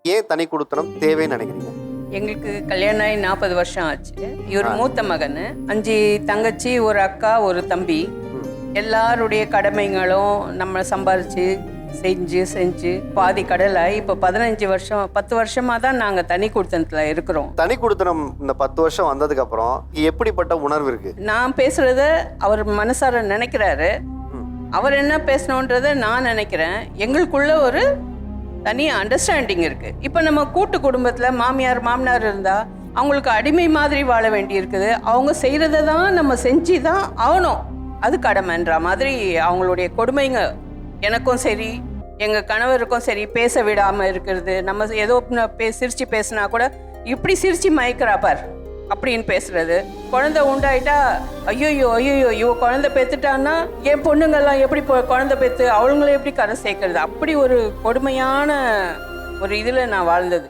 ஏன் தனி குடித்தனம் தேவைன்னு நினைக்கிறீங்க? எங்களுக்கு கல்யாணம் ஆகி 40 வருஷம் ஆச்சு. இவர் மூத்த மகன், 5 தங்கச்சி, ஒரு அக்கா, ஒரு தம்பி. எல்லாருடைய கடமைகளும் நம்ம சம்பாரிச்சு செஞ்சு பாதி கடலாகி இப்போ 15 வருஷம் 10 வருஷமா தான் நாங்கள் தனி குடித்தனத்தில் இருக்கிறோம். தனி குடித்தனம் இந்த 10 வருஷம் வந்ததுக்கு அப்புறம் எப்படிப்பட்ட உணர்வு இருக்கு? நான் பேசுறத அவர் மனசார நினைக்கிறாரு, அவர் என்ன பேசணுன்றத நான் நினைக்கிறேன். எங்களுக்குள்ள ஒரு தனி அண்டர்ஸ்டாண்டிங் இருக்கு. இப்போ நம்ம கூட்டு குடும்பத்தில் மாமியார் மாமனார் இருந்தால் அவங்களுக்கு அடிமை மாதிரி வாழ வேண்டி இருக்குது. அவங்க செய்கிறத தான் நம்ம செஞ்சு தான் ஆகணும், அது கடமைன்ற மாதிரி அவங்களுடைய கொடுமைங்க. எனக்கும் சரி எங்கள் கணவருக்கும் சரி பேச விடாமல் இருக்கிறது. நம்ம ஏதோ சிரித்து பேசினா கூட இப்படி சிரித்து மயக்கிறா பார் அப்படின்னு பேசுறது. குழந்தை உண்டாயிட்டா ஐயோ இவ குழந்தை பெற்றுட்டான்னா என் பொண்ணுங்கெல்லாம் எப்படி குழந்தை பெற்று அவங்கள எப்படி கரை சேர்க்கறது, அப்படி ஒரு கொடுமையான ஒரு இதில் நான் வாழ்ந்தது.